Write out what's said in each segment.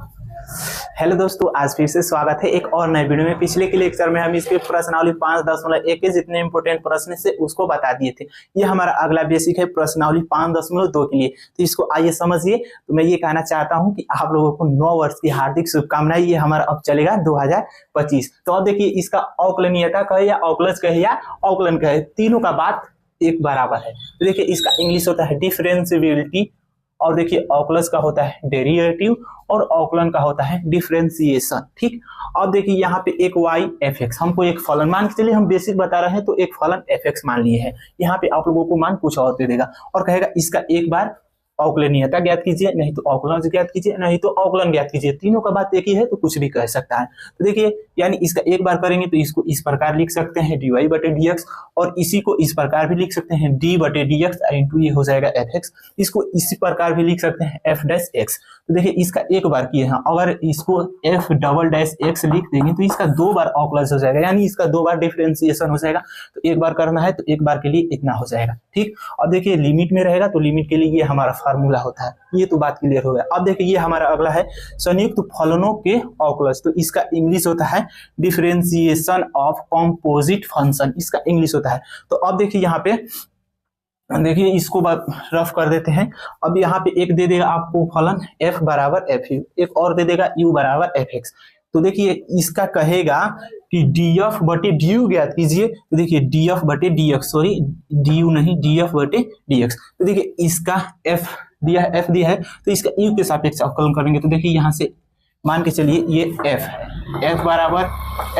Hello दोस्तों, आज फिर से स्वागत है एक और नए वीडियो में। पिछले के लेक्चर में हम इसके प्रश्नावली 5.1 के जितने इंपोर्टेंट प्रश्न से उसको बता दिए थे। ये हमारा अगला बेसिक है प्रश्नावली 5.2 के लिए। तो इसको आइए समझिए। तो मैं ये कहना चाहता हूँ कि आप लोगों को 9 वर्ष की हार्दिक शुभकामनाएं। ये हमारा अब चलेगा 2025। तो अब देखिए, इसका अवकलनीयता कहे या अवकलज कहे या अवकलन कहे, तीनों का बात एक बराबर है। तो देखिए, इसका इंग्लिश होता है डिफरेंशिएबिलिटी, और देखिए अवकलज का होता है डेरिवेटिव, और अवकलन का होता है डिफरेंशिएशन। ठीक, अब देखिए यहाँ पे एक y एफ एक्स, हमको एक फलन मान के चलिए, हम बेसिक बता रहे हैं तो एक फलन एफ एक्स मान लिए है। यहाँ पे आप लोगों को मान कुछ और दे देगा और कहेगा इसका एक बार अवकलनीयता ज्ञात कीजिए, नहीं तो अवकलन ज्ञात कीजिए, नहीं तो अवकलन ज्ञात कीजिए। तीनों का बात एक ही है तो कुछ भी कह सकता है। तो देखिए, यानी इसका एक बार करेंगे तो इसको इस प्रकार लिख सकते हैं dy बटे dx, और इसी को इस प्रकार भी लिख सकते हैं d बटे dx इंटू ये हो जाएगा fx। इसको इसी प्रकार भी लिख सकते हैं f डैश x। तो देखिए, इसका एक बार किए हैं, अगर इसको f डबल डैश x लिख देंगे तो इसका दो बार अवकलज हो जाएगा, यानी इसका दो बार डिफरेंशिएशन हो जाएगा। तो एक बार करना है तो एक बार के लिए इतना हो जाएगा। ठीक, अब देखिए लिमिट में रहेगा तो लिमिट के लिए ये हमारा फार्मूला होता है। ये तो बात क्लियर हो गया। अब देखिए, ये हमारा अगला है संयुक्त फलनों के अवकलज। तो इसका इंग्लिश होता है डिफरेंशिएशन ऑफ कंपोजिट फंक्शन, इसका इंग्लिश होता है। तो अब देखिए यहाँ पे, देखिए इसको रफ कर देते हैं। अब यहाँ पे एक दे देगा आपको फलन f बराबर एफ यू, एक और दे देगा u बराबर एफ एक्स। तो देखिए इसका कहेगा कि df बटे du ज्ञात कीजिए। तो देखिए df बटे dx, सॉरी du नहीं, df बटे dx। तो देखिए इसका f दिया है, f दिया है, तो इसका u के सापेक्ष अवकलन करेंगे। तो देखिए यहाँ से मान के चलिए ये f है, f बराबर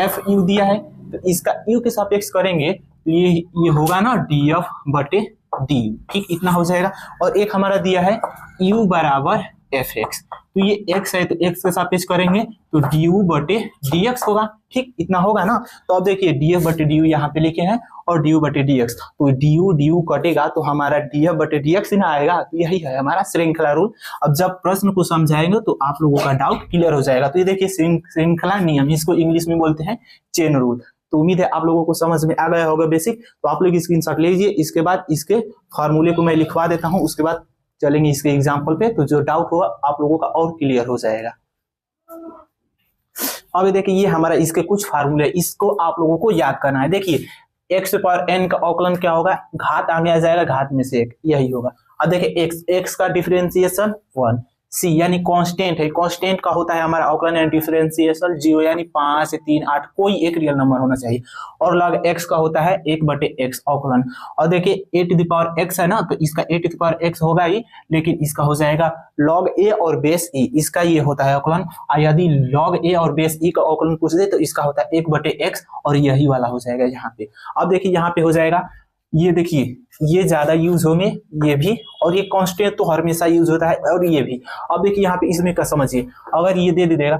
f u दिया है, तो इसका u के सापेक्ष करेंगे तो ये होगा ना df बटे du। ठीक, इतना हो जाएगा। और एक हमारा दिया है u बराबर एफ एक्स, तो ये x है तो x के सापेक्ष करेंगे तो du बटे dx होगा। ठीक, इतना होगा ना। तो अब देखिए df बटे du यहाँ पे लिखे हैं और du बटे dx, तो du कटेगा तो हमारा df बटे dx ही ना आएगा। तो यही है हमारा श्रृंखला रूल। अब जब प्रश्न को समझाएंगे तो आप लोगों का डाउट क्लियर हो जाएगा। तो ये देखिए श्रृंखला नियम, इसको इंग्लिश में बोलते हैं चेन रूल। तो उम्मीद है आप लोगों को समझ में आ गया होगा बेसिक। तो आप लोग स्क्रीनशॉट लीजिए, इसके बाद इसके फार्मूले को मैं लिखवा देता हूँ, उसके बाद चलेंगे इसके एग्जाम्पल पे। तो जो डाउट होगा आप लोगों का और क्लियर हो जाएगा। अब देखिए ये हमारा इसके कुछ फार्मूले, इसको आप लोगों को याद करना है। देखिए x पर n का अवकलन क्या होगा, घात आगे आ जाएगा, घात में से एक, यही होगा। अब देखिए x का डिफरेंशिएशन 1, c यानी कांस्टेंट है, कांस्टेंट का होता है हमारा अवकलन एंड डिफरेंशिएशन 0 यानी 5, 3, 8 कोई एक रियल नंबर होना चाहिए। और log x का होता है 1 बटे x अवकलन। और देखिए a to the power x है ना, तो इसका a to the power x होगा ही, लेकिन इसका हो जाएगा log a और बेस e, इसका ये होता है अवकलन। यदि log a और बेस e का अवकलन पूछ दे तो इसका होता है 1 बटे x, और यही वाला हो जाएगा यहाँ पे। अब देखिए यहाँ पे हो जाएगा, ये देखिए ये ज्यादा यूज होंगे, ये भी, और ये कांस्टेंट तो हमेशा यूज होता है, और ये भी। अब देखिए यहाँ पे इसमें का समझिए, अगर ये दे देगा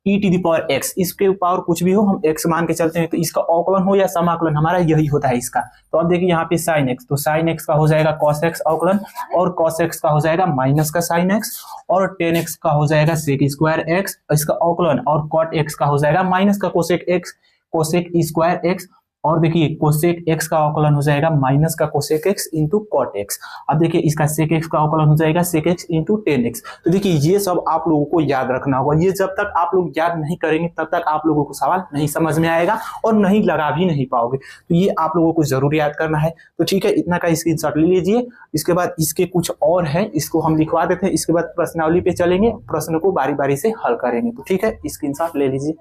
e to the power x, इसके पावर कुछ भी हो हम x मान के चलते हैं, तो इसका अवकलन हो या समाकलन हमारा यही होता है इसका। तो अब देखिए यहाँ पे sin x, तो sin x का हो जाएगा cos x अवकलन, और cos x का हो जाएगा माइनस का sin x, और tan x का हो जाएगा sec स्क्वायर x इसका अवकलन, और cot x का हो जाएगा माइनस का cosec x, cosec square x। और देखिए कोसेक x का अवकलन हो जाएगा माइनस का cosec x into cot x। अब देखिए इसका सेक x का अवकलन हो जाएगा सेक x इंटू टेन x। तो देखिए ये सब आप लोगों को याद रखना होगा। ये जब तक आप लोग याद नहीं करेंगे तब तक आप लोगों को सवाल नहीं समझ में आएगा और नहीं लगा भी नहीं पाओगे। तो ये आप लोगों को जरूर याद करना है। तो ठीक है, इतना का स्क्रीनशॉट ले लीजिए। इसके बाद इसके कुछ और है, इसको हम लिखवा देते हैं। इसके बाद प्रश्नावली पे चलेंगे, प्रश्न को बारी बारी से हल करेंगे। तो ठीक है, स्क्रीनशॉट ले लीजिए।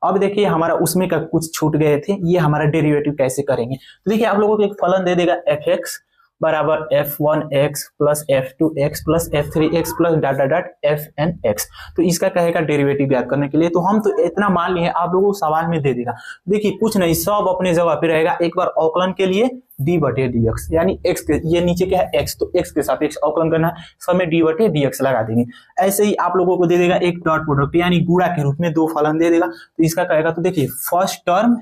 अब देखिए हमारा उसमें का कुछ छूट गए थे, ये हमारा डेरिवेटिव कैसे करेंगे। तो देखिए आप लोगों को एक फलन दे देगा एफ एक्स बराबर f1x plus f2x plus f3x plus dot dot dot fnx। तो इसका कहेगा डेरिवेटिव ज्ञात करने के लिए। तो हम तो इतना मान लिए, आप लोगों को सवाल में दे देगा। देखिए कुछ नहीं, सब अपने जगह पे रहेगा। एक बार अवकलन के लिए d बटे dx, यानी x के, ये नीचे क्या है x, तो x के सापेक्ष अवकलन करना है, सब में d बटे dx लगा देंगे। ऐसे ही आप लोगों को दे देगा एक डॉट प्रोडक्ट, यानी गुणा के रूप में दो फलन दे देगा। तो इसका कहेगा, तो देखिए फर्स्ट टर्म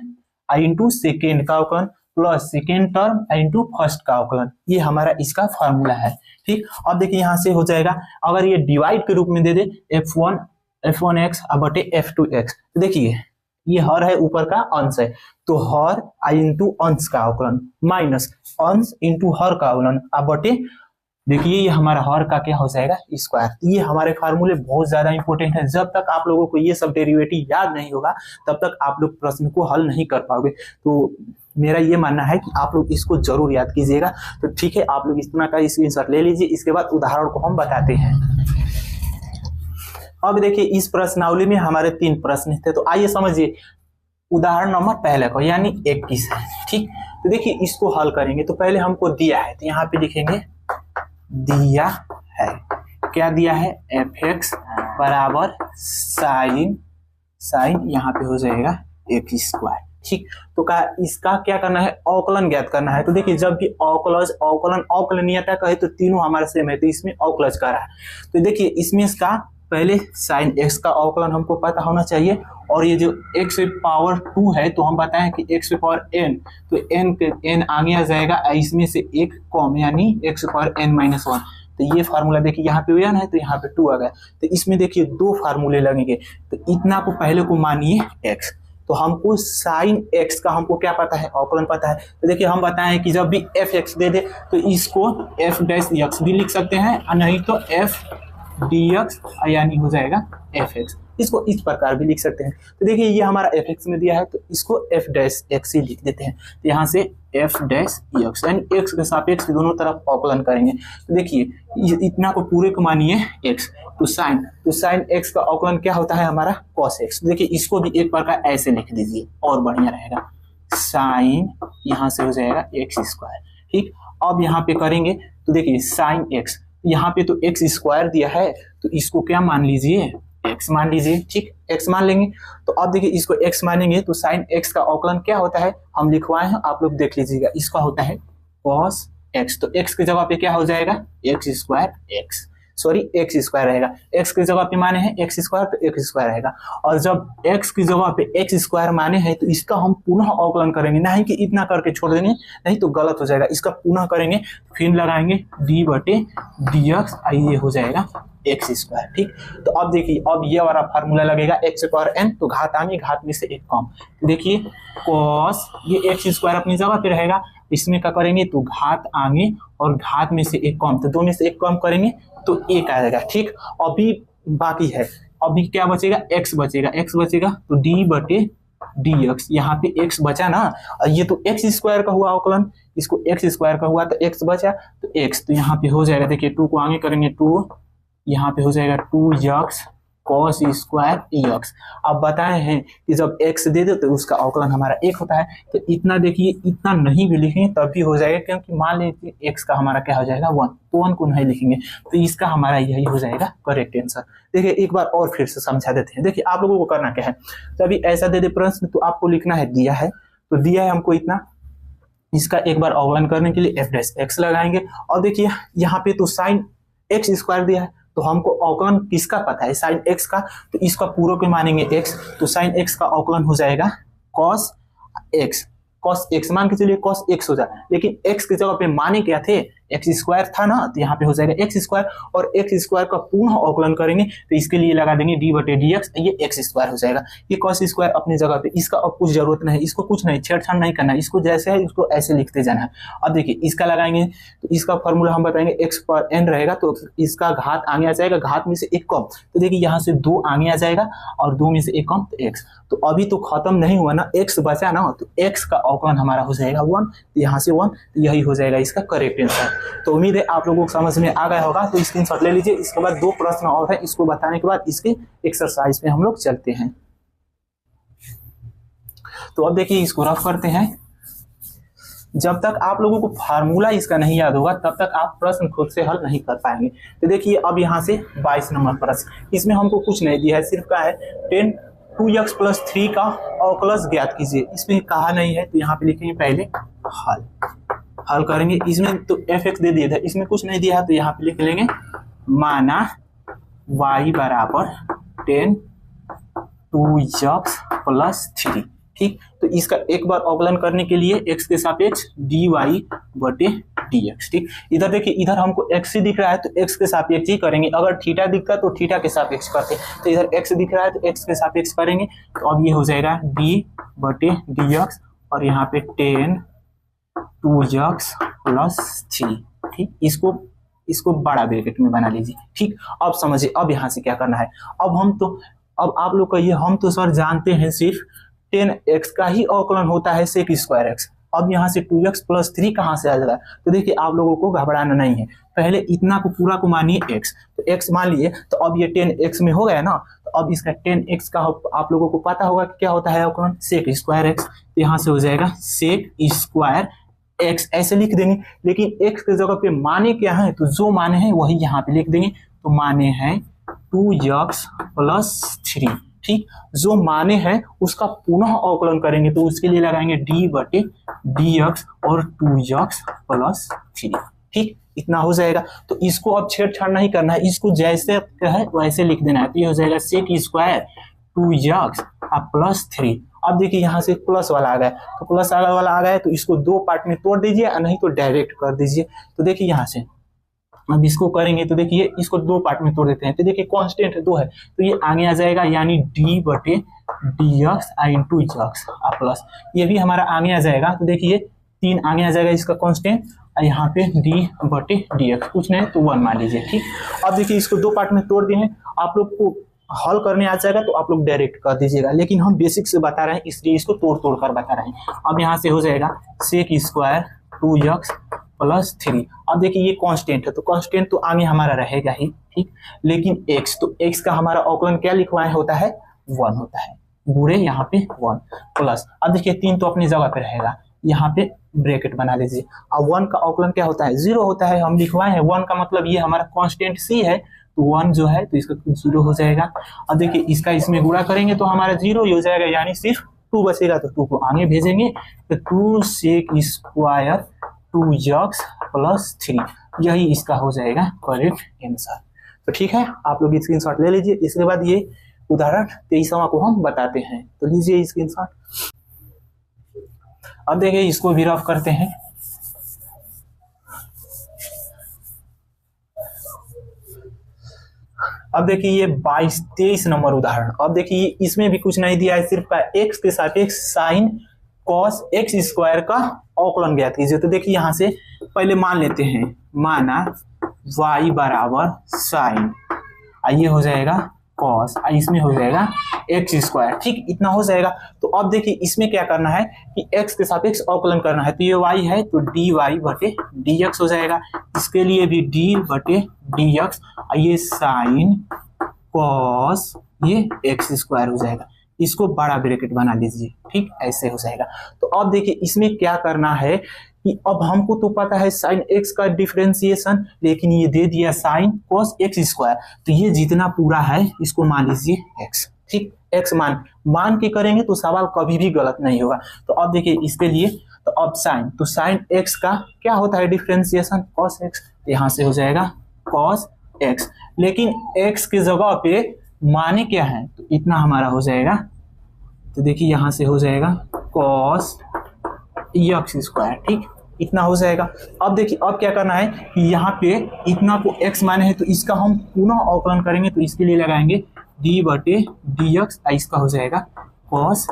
इंटू सेकेंड का अवकलन plus second term into first का अवकलन, ये हमारा इसका फार्मूला है। ठीक, अब देखिए यहाँ से हो जाएगा, अगर ये डिवाइड के रूप में दे दे f1x बटे f2x, तो देखिए ये हर है, ऊपर का अंश है, तो हर इंटू अंश का अवकलन माइनस अंश इंटू हर का अवकलन बटे देखिए ये हमारा हर का क्या हो जाएगा स्क्वायर। ये हमारे फार्मूले बहुत ज्यादा इंपॉर्टेंट है। जब तक आप लोगों को ये सब डेरिवेटिव याद नहीं होगा तब तक आप लोग प्रश्न को हल नहीं कर पाओगे। तो मेरा ये मानना है कि आप लोग इसको जरूर याद कीजिएगा। तो ठीक है, आप लोग इतना का स्क्रीनशॉट ले लीजिए। इसके बाद उदाहरण को हम बताते हैं। अब देखिए इस प्रश्नावली में हमारे 3 प्रश्न थे, तो आइए समझिए उदाहरण नंबर पहले को यानी 21 है। ठीक, तो देखिए इसको हल करेंगे। तो पहले हमको दिया है, तो यहाँ पे लिखेंगे दिया है, क्या दिया है, fx बराबर साइन यहाँ पे हो जाएगा x स्क्वायर। ठीक, तो का इसका क्या करना है, अवकलन ज्ञात करना है। तो देखिए जब भी अवकलज अवकलन अवकलनीयता कहे तो तीनों हमारे सेम है, तो इसमें अवकलज का रहा है। तो देखिए इसमें इसका पहले साइन x का अवकलन हमको पता होना चाहिए, और ये जो x पावर 2 है तो हम बताएं कि x पावर n, तो n आगे आ जाएगा, इसमें से एक कम यानी x पावर n-1। तो ये फार्मूला देखिए यहाँ पे 1 है तो यहाँ पे 2 आ गया। तो इसमें देखिए 2 फार्मूले लगेंगे। तो इतना को पहले को मानिए x, तो हमको साइन x का हमको क्या पता है, अवकलन पता है। तो देखिए हम बताएं कि जब भी fx दे दे तो इसको f डैश x भी लिख सकते हैं, और नहीं तो f dx यानी हो जाएगा fx। इसको इस प्रकार भी लिख सकते हैं। तो देखिए ये हमारा fx में दिया है तो इसको f डैश x ही लिख देते हैं। तो यहाँ से f डैश x यानी x के सापेक्ष दोनों तरफ अवकलन करेंगे। तो देखिए इतना को पूरे को मानिए x, तो साइन x का अवकलन क्या होता है हमारा cos x। देखिए इसको भी एक प्रकार ऐसे लिख दीजिए और बढ़िया रहेगा, साइन यहाँ से हो जाएगा x स्क्वायर। ठीक, अब यहाँ पे करेंगे तो देखिए साइन x, यहाँ पे तो x स्क्वायर दिया है तो इसको क्या मान लीजिए, x मान लीजिए। ठीक, x मान लेंगे। तो अब देखिए इसको x मानेंगे तो साइन x का अवकलन क्या होता है हम लिखवाए हैं, आप लोग देख लीजिएगा। इसका होता है cos x, तो x की जगह पे क्या हो जाएगा x स्क्वायर रहेगा। x की जगह पे माने हैं x स्क्वायर तो x स्क्वायर रहेगा। और जब x की जगह पे x स्क्वायर माने हैं तो इसका हम पुनः अवकलन करेंगे, नहीं कि इतना करके छोड़ देंगे, नहीं तो गलत हो जाएगा। इसका पुनः करेंगे, फिर लगाएंगे d/dx, ये हो जाएगा x स्क्वायर। ठीक, तो अब देखिए अब ये वाला फार्मूला लगेगा x पावर n, तो घात आगे घात में से एक कम। तो देखिए cos ये x स्क्वायर अपनी जगह पे रहेगा, इसमें क्या करेंगे तो घात आगे और घात में से एक कम, तो दो में से एक कम करेंगे तो एक आएगा। ठीक, अभी बाकी है, अभी क्या बचेगा, x बचेगा तो d/dx, यहाँ पे x बचा ना, ये तो x स्क्वायर का हुआ अवकलन, इसको x स्क्वायर का हुआ तो x बचा तो x, तो यहाँ पे हो जाएगा, देखिए 2 को आगे करेंगे 2, यहाँ पे हो जाएगा 2x cos स्क्वायर x। अब बताए हैं कि जब x दे दे तो उसका अवकलन हमारा 1 होता है। तो इतना देखिए, इतना नहीं भी लिखेंगे तब भी हो जाएगा, क्योंकि मान लीजिए x का हमारा क्या हो जाएगा 1, तो 1 को नहीं लिखेंगे, तो इसका हमारा यही हो जाएगा करेक्ट आंसर। देखिए एक बार और फिर से समझा देते हैं। देखिए आप लोगों को करना क्या है, तभी ऐसा दे दे प्रश्न तो आपको लिखना है दिया है, तो दिया है हमको इतना, इसका एक बार अवकलन करने के लिए f डैश x लगाएंगे। और देखिए यहाँ पे तो साइन x स्क्वायर दिया है, तो हमको अवकलन किसका पता है, साइन x का, तो इसका पूरा को मानेंगे x, तो साइन x का अवकलन हो जाएगा cos x मान के चलिए cos x हो जाए, लेकिन x की जगह पे माने क्या थे, x स्क्वायर था ना, तो यहाँ पे हो जाएगा x स्क्वायर, और x स्क्वायर का पुनः अवकलन करेंगे तो इसके लिए लगा देंगे d/dx, ये x स्क्वायर हो जाएगा। ये cos स्क्वायर अपनी जगह पे, इसका अब कुछ जरूरत नहीं, इसको कुछ नहीं छेड़छाड़ नहीं करना है, इसको जैसे है उसको ऐसे लिखते जाना है। अब देखिए इसका लगाएंगे तो इसका फॉर्मूला हम बताएंगे x पर n रहेगा, तो इसका घात आगे आ जाएगा, घात में से एक कम, तो देखिए यहाँ से 2 आगे आ जाएगा और 2 में से एक कम तो x। तो अभी तो खत्म नहीं हुआ ना, x बचा ना, तो x का अवकलन हमारा हो जाएगा 1, तो यहाँ से 1, तो यही हो जाएगा इसका करेक्ट आंसर। तो उम्मीद है आप लोगों को समझ में आ गया होगा। तो स्क्रीनशॉट ले लीजिए। इसके बाद 2 प्रश्न और है, इसको बताने के बाद इसके एक्सरसाइज में हम लोग चलते हैं। तो अब देखिए इसको रफ करते हैं। जब तक आप लोगों को फार्मूला इसका नहीं याद होगा तब तक आप प्रश्न खुद से हल नहीं कर पाएंगे। तो देखिए अब यहाँ से 22 नंबर प्रश्न, इसमें हमको कुछ नहीं दिया है, सिर्फ क्या है 10 2x + 3 का अवकलज ज्ञात कीजिए। इसमें कहा नहीं है, तो यहाँ पे लिखेंगे पहले हल करेंगे। इसमें तो fx दे दिया था, इसमें कुछ नहीं दिया है, तो यहाँ पे लिख लेंगे माना y बराबर 10 2x + 3। ठीक, तो इसका एक बार अवकलन करने के लिए x के सापेक्ष dy/dx। ठीक, इधर देखिए, इधर हमको x ही दिख रहा है तो x के सापेक्ष ही करेंगे, अगर थीटा दिखता तो थीटा के सापेक्ष करते, तो इधर x दिख रहा है तो x के सापेक्ष करेंगे। तो अब ये हो जाएगा d/dx, और यहाँ पे 10 2x + 3। ठीक, इसको इसको बड़ा ब्रैकेट में बना लीजिए। ठीक, अब समझिए अब यहाँ से क्या करना है। अब आप लोग कहिए हम तो सर जानते हैं सिर्फ 10x का ही अवकलन होता है sec स्क्वायर x। अब यहाँ से 2x + 3 कहाँ से आ जाएगा? तो देखिए आप लोगों को घबराना नहीं है, पहले इतना को पूरा को मानिए x, तो x मान लिए, तो अब ये 10x में हो गया ना, तो अब इसका 10x का आप लोगों को पता होगा कि क्या होता है अवकलन, sec स्क्वायर x। तो यहाँ से हो जाएगा sec स्क्वायर x, ऐसे लिख देंगे। लेकिन x की जगह पे माने क्या है, तो जो माने हैं वही यहाँ पे लिख देंगे। तो माने हैं 2x + 3। ठीक, जो माने हैं उसका पुनः अवकलन करेंगे तो उसके लिए लगाएंगे d/dx और 2x + 3। ठीक, इतना हो जाएगा। तो इसको अब छेड़छाड़ नहीं करना है, इसको जैसे है वैसे लिख देना है। तो ये हो जाएगा sec स्क्वायर 2x + 3। अब देखिए यहाँ से प्लस वाला आ गया, तो प्लस वाला आ गया तो इसको दो पार्ट में तोड़ दीजिए, नहीं तो डायरेक्ट कर दीजिए। तो देखिए यहाँ से अब इसको करेंगे तो देखिए इसको दो पार्ट में तोड़ देते हैं। तो देखिए कांस्टेंट 2 है तो ये आगे आ जाएगा, यानी d/dx x प्लस ये भी हमारा आगे आ जाएगा। तो देखिए 3 आगे आ जाएगा इसका कांस्टेंट, यहाँ पे d/dx कुछ नहीं तो 1 मान लीजिए। ठीक, अब देखिए इसको दो पार्ट में तोड़ दिए हैं। आप लोग को हल करने आ जाएगा तो आप लोग डायरेक्ट कर दीजिएगा, लेकिन हम बेसिक से बता रहे हैं इसलिए इसको तोड़ तोड़ कर बता रहे हैं। अब यहाँ से हो जाएगा sec स्क्वायर 2x + 3। अब देखिए ये कांस्टेंट है तो कांस्टेंट तो आगे हमारा रहेगा ही। ठीक, लेकिन x, तो x का हमारा अवकलन क्या लिखवाए होता है, 1 होता है, बुरे यहाँ पे 1 प्लस। अब देखिए 3 तो अपनी जगह पे रहेगा, यहाँ पे ब्रैकेट बना लीजिए। अब 1 का अवकलन क्या होता है, 0 होता है, हम लिखवाए हैं 1 का मतलब ये हमारा कांस्टेंट c है, तो 1 जो है तो इसका 0 हो जाएगा। अब देखिए इसका इसमें गुणा करेंगे तो हमारा 0 ही हो जाएगा, यानी सिर्फ 2 बचेगा, तो 2 को आगे भेजेंगे तो 2 sec स्क्वायर 2x + 3, यही इसका हो जाएगा करेक्ट आंसर। तो ठीक है, आप लोग स्क्रीनशॉट ले लीजिए। इसके बाद ये उदाहरण 23वां को हम बताते हैं, तो लीजिए स्क्रीनशॉट। अब देखिए इसको भी रफ करते हैं। अब देखिए ये 23 नंबर उदाहरण। अब देखिए इसमें भी कुछ नहीं दिया है, सिर्फ x के सापेक्ष साइन cos x स्क्वायर का अवकलन ज्ञात कीजिए। तो देखिए यहाँ से पहले मान लेते हैं, माना y बराबर साइन, ये हो जाएगा cos, इसमें हो जाएगा x स्क्वायर। ठीक, इतना हो जाएगा। तो अब देखिए इसमें क्या करना है कि x के सापेक्ष अवकलन करना है, तो ये y है तो dy/dx हो जाएगा, इसके लिए भी d/dx, ये साइन cos ये x स्क्वायर हो जाएगा, इसको बड़ा ब्रैकेट बना लीजिए। ठीक, ऐसे हो जाएगा। तो अब देखिए इसमें क्या करना है कि अब हमको तो पता है साइन x का डिफरेंशिएशन, लेकिन ये दे दिया साइन cos x स्क्वायर, तो ये जितना पूरा है इसको मान लीजिए x। ठीक, x मान के करेंगे तो सवाल कभी भी गलत नहीं होगा। तो अब देखिए इसके लिए, तो अब साइन, तो साइन x का क्या होता है डिफरेंशिएशन, cos x, यहाँ से हो जाएगा cos x, लेकिन x की जगह पे माने क्या है, तो इतना हमारा हो जाएगा। तो देखिए यहाँ से हो जाएगा cos x स्क्वायर। ठीक, इतना हो जाएगा। अब देखिए अब क्या करना है कि यहाँ पे इतना को x माने है तो इसका हम पुनः अवकलन करेंगे, तो इसके लिए लगाएंगे d/dx, इसका हो जाएगा cos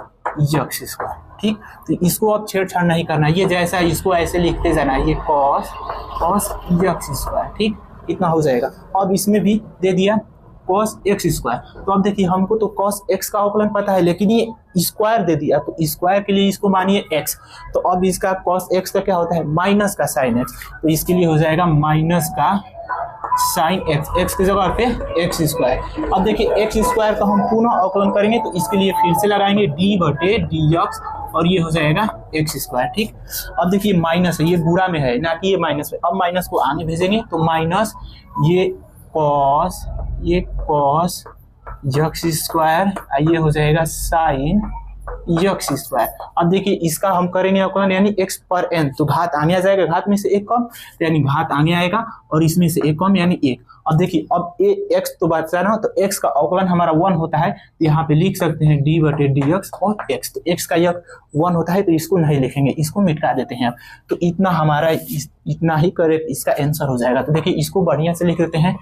x स्क्वायर। ठीक, तो इसको अब छेड़छाड़ नहीं करना है, ये जैसा है इसको ऐसे लिखते जाना है, ये cos x स्क्वायर। ठीक, इतना हो जाएगा। अब इसमें भी दे दिया cos x स्क्वायर। तो अब देखिए हमको तो cos x का अवकलन पता है, लेकिन ये स्क्वायर दे दिया, तो स्क्वायर के लिए इसको मानिए x। तो अब इसका cos x का क्या होता है, माइनस का साइन x, तो इसके लिए हो जाएगा माइनस का साइन x, x की जगह पे x स्क्वायर। अब देखिए x स्क्वायर का हम पुनः अवकलन करेंगे, तो इसके लिए फिर से लगाएंगे d/dx, और ये हो जाएगा x स्क्वायर। ठीक, अब देखिए माइनस है, ये बुरा में है ना कि ये माइनस में, अब माइनस को आगे भेजेंगे तो माइनस ये cos x स्क्वायर, ये हो जाएगा साइन x स्क्वायर। अब देखिए इसका हम करेंगे अवकलन, यानी x पर n, तो घात आगे आ जाएगा, घात में से एक कम, यानी घात आगे आएगा, और इसमें से एक कम यानी 1। अब देखिए अब x तो बचा ना, तो x का अवकलन हमारा 1 होता है, तो यहाँ पे लिख सकते हैं d/dx और x, तो x का यह 1 होता है, तो इसको नहीं लिखेंगे, इसको मिटा देते हैं। तो इतना हमारा इतना ही करेक्ट इसका आंसर हो जाएगा। तो देखिए इसको बढ़िया से लिख देते हैं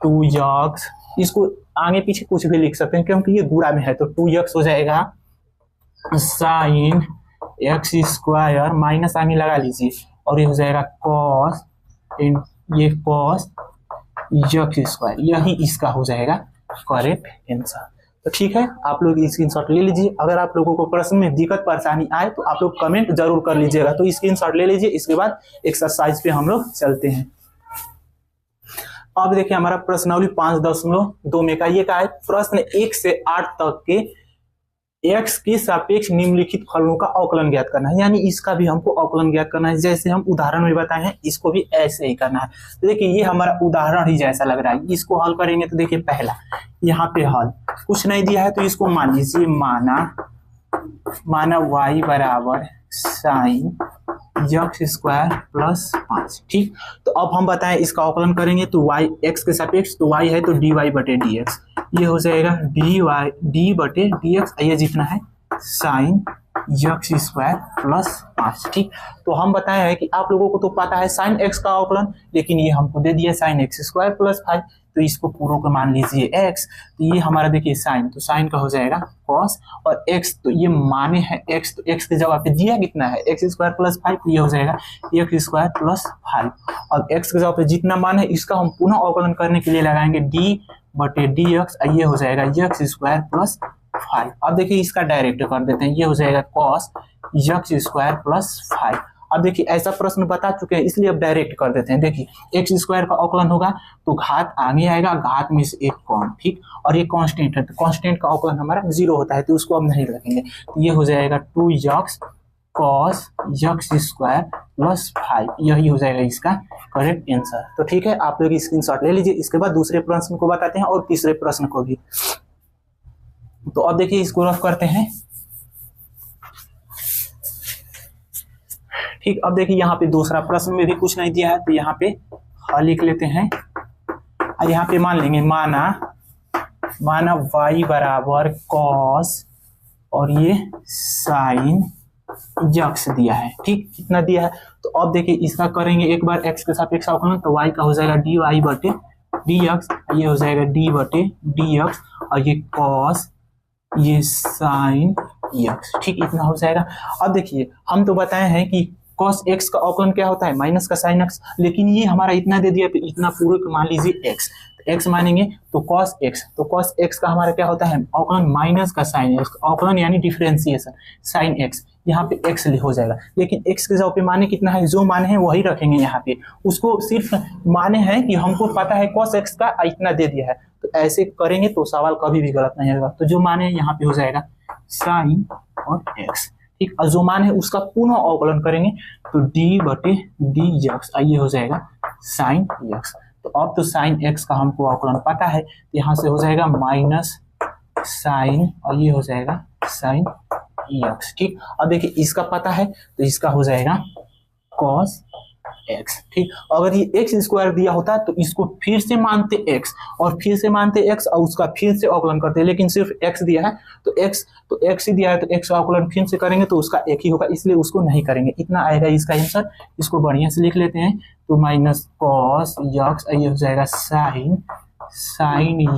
2x, इसको आगे पीछे कुछ भी लिख सकते हैं क्योंकि ये गुणा में है, तो 2x हो जाएगा साइन x स्क्वायर, माइनस आगे लगा लीजिए, और ये हो जाएगा cos ये cos x स्क्वायर, यही इसका हो जाएगा करेक्ट आंसर। तो ठीक है, आप लोग स्क्रीनशॉट ले लीजिए। अगर आप लोगों को प्रश्न में दिक्कत परेशानी आए तो आप लोग कमेंट जरूर कर लीजिएगा। तो स्क्रीनशॉट ले लीजिए, इसके बाद एक्सरसाइज पे हम लोग चलते हैं। अब देखिए हमारा प्रश्नावली 5.2 में का ये का है, प्रश्न 1 से 8 तक के x के सापेक्ष निम्नलिखित फलनों का अवकलन ज्ञात करना है। यानी इसका भी हमको अवकलन ज्ञात करना है, जैसे हम उदाहरण में बताए हैं इसको भी ऐसे ही करना है। तो देखिए ये हमारा उदाहरण ही जैसा लग रहा है, इसको हल करेंगे तो देखिए पहला यहाँ पे हल कुछ नहीं दिया है तो इसको मान लीजिए, माना y बराबर साइन x स्क्वायर प्लस 5। ठीक, तो अब हम बताएं इसका अवकलन करेंगे तो y x के सापेक्ष, तो y है तो dy बटे dx, ये हो जाएगा d बटे dx, ये जितना है साइन x स्क्वायर प्लस 5। ठीक, तो हम बताए हैं कि आप लोगों को तो पता है साइन x का अवकलन, लेकिन ये हमको दे दिया साइन x स्क्वायर प्लस 5, तो इसको पूरा को मान लीजिए x, तो ये हमारा देखिए साइन, तो साइन का हो जाएगा cos, और x तो ये माने हैं x, तो x की जगह पे दिया कितना है x स्क्वायर प्लस 5, तो ये हो जाएगा x स्क्वायर प्लस 5, और x की जगह पे जितना मान है इसका हम पुनः अवकलन करने के लिए लगाएंगे d बटे dx, ये हो जाएगा x स्क्वायर प्लस 5। अब देखिए इसका डायरेक्ट कर देते हैं, ये हो जाएगा cos x स्क्वायर प्लस 5। अब देखिए ऐसा प्रश्न बता चुके हैं इसलिए अब डायरेक्ट कर देते हैं। देखिए एक्स स्क्वायर का अवकलन होगा तो घात आगे आएगा, घात में से एक कौन, ठीक, और ये कांस्टेंट है तो कांस्टेंट का अवकलन हमारा 0 होता है तो उसको अब नहीं रखेंगे, तो ये हो जाएगा 2x cos x square plus 5, यही हो जाएगा इसका करेक्ट आंसर। तो ठीक है, आप लोग स्क्रीनशॉट ले लीजिए। इसके बाद दूसरे प्रश्न को बताते हैं और तीसरे प्रश्न को भी। तो अब देखिए इसको रफ करते हैं। ठीक, अब देखिए यहाँ पे दूसरा प्रश्न में भी कुछ नहीं दिया है तो यहाँ पे हल लिख लेते हैं, और यहाँ पे मान लेंगे माना y बराबर cos और ये साइन x दिया है। ठीक, कितना दिया है, तो अब देखिए इसका करेंगे एक बार x के सापेक्ष अवकलन, तो y का हो जाएगा dy बटे dx, ये हो जाएगा d बटे dx, और ये cos ये साइन x। ठीक, इतना हो जाएगा। अब देखिए हम तो बताए हैं कि cos x का अवकलन क्या होता है, माइनस का साइन x, लेकिन ये हमारा इतना दे दिया तो इतना पूरे को मान लीजिए x, तो x मानेंगे तो cos x, तो cos x का हमारा क्या होता है अवकलन, माइनस का साइन x, अवकलन यानी डिफरेंशिएशन साइन x, यहाँ पे x हो जाएगा, लेकिन x के जगह पे माने कितना है, जो माने हैं वही रखेंगे यहाँ पे, उसको सिर्फ माने हैं कि हमको पता है cos x का इतना दे दिया है, तो ऐसे करेंगे तो सवाल कभी भी गलत नहीं होगा। तो जो माने यहाँ पे हो जाएगा साइन और x, ठीक, और जो मान है उसका पुनः अवकलन करेंगे तो d बटे dx, ये हो जाएगा साइन x। तो अब तो साइन x का हमको अवकलन पता है, तो यहाँ से हो जाएगा माइनस साइन और ये हो जाएगा साइन x। ठीक, अब देखिए इसका पता है तो इसका हो जाएगा cos x। ठीक, अगर ये x स्क्वायर दिया होता तो इसको फिर से मानते x और फिर से मानते x और उसका फिर से अवकलन करते, लेकिन सिर्फ x दिया है तो x ही दिया है तो x का अवकलन फिर से करेंगे तो उसका एक ही होगा, इसलिए उसको नहीं करेंगे। इतना आएगा इसका आंसर, इसको बढ़िया से लिख लेते हैं, तो माइनस cos x, ये हो जाएगा साइन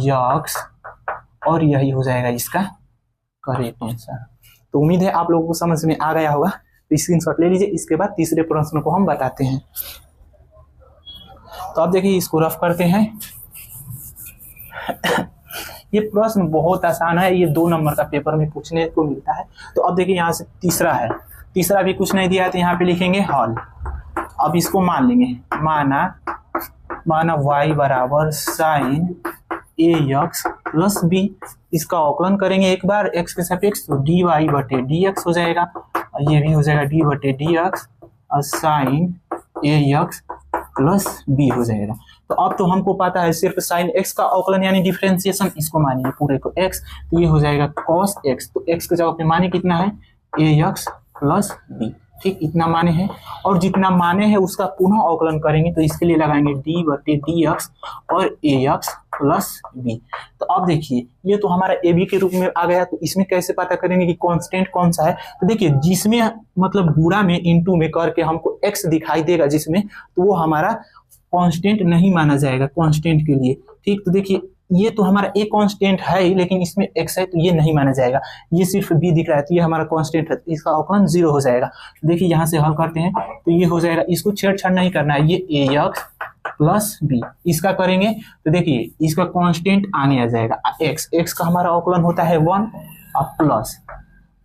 x, और यही हो जाएगा इसका करेक्ट आंसर। तो उम्मीद है आप लोगों को समझ में आ गया होगा, तो स्क्रीनशॉट ले लीजिए। इसके बाद तीसरे प्रश्न को हम बताते हैं। तो अब देखिए इसको रफ करते हैं। ये प्रश्न बहुत आसान है, ये 2 नंबर का पेपर में पूछने को मिलता है। तो अब देखिए यहाँ से तीसरा है, तीसरा भी कुछ नहीं दिया है तो यहाँ पे लिखेंगे हल। अब इसको मान लेंगे, माना y बराबर साइन ax प्लस b, इसका अवकलन करेंगे एक बार x के सापेक्ष, तो dy बटे dx हो जाएगा, और ये भी हो जाएगा d बटे dx और साइन ax प्लस b हो जाएगा। तो अब तो हमको पता है सिर्फ साइन x का अवकलन यानी डिफरेंशिएशन, इसको मानिए पूरे को x, तो ये हो जाएगा cos x, तो x के जगह पे माने कितना है ax प्लस b। ठीक, इतना माने हैं, और जितना माने हैं उसका पुनः अवकलन करेंगे तो इसके लिए लगाएंगे d बटे dx और ax प्लस b। तो अब देखिए ये तो हमारा a b के रूप में आ गया, तो इसमें कैसे पता करेंगे कि कांस्टेंट कौन सा है, तो देखिए जिसमें मतलब गुणा में इनटू में करके हमको x दिखाई देगा जिसमें, तो वो हमारा कांस्टेंट नहीं माना जाएगा कांस्टेंट के लिए। ठीक, तो देखिए ये तो हमारा a कांस्टेंट है ही, लेकिन इसमें x है तो ये नहीं माना जाएगा, ये सिर्फ b दिख रहा है तो ये हमारा कांस्टेंट है, इसका अवकलन 0 हो जाएगा। देखिए यहाँ से हल करते हैं तो ये हो जाएगा, इसको छेड़छाड़ नहीं करना है, ये ax प्लस बी, इसका करेंगे तो देखिए इसका कांस्टेंट आगे आ जाएगा एक्स, एक्स का हमारा अवकलन होता है 1 और प्लस,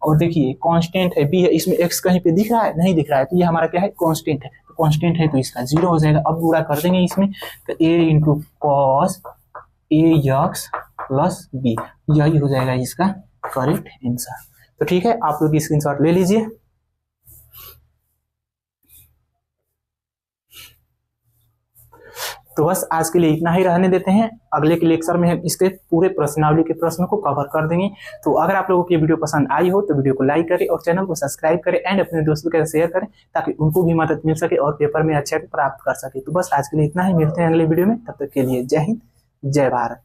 और देखिए कांस्टेंट है बी है, इसमें एक्स कहीं पे दिख रहा है, नहीं दिख रहा है, तो ये हमारा क्या है कांस्टेंट है, तो कांस्टेंट है तो इसका 0 हो जाएगा। अब पूरा कर देंगे इसमें, तो a into cos A X plus B, यही हो जाएगा इसका करेक्ट आंसर। तो ठीक है, आप लोग स्क्रीनशॉट ले लीजिए। तो बस आज के लिए इतना ही रहने देते हैं, अगले के लेक्चर में हम इसके पूरे प्रश्नावली के प्रश्नों को कवर कर देंगे। तो अगर आप लोगों को ये वीडियो पसंद आई हो तो वीडियो को लाइक करें और चैनल को सब्सक्राइब करें एंड अपने दोस्तों के साथ शेयर करें, ताकि उनको भी मदद मिल सके और पेपर में अच्छे प्राप्त कर सके। तो बस आज के लिए इतना ही, मिलते हैं अगले वीडियो में, तब तक के लिए जय हिंद जय भारत।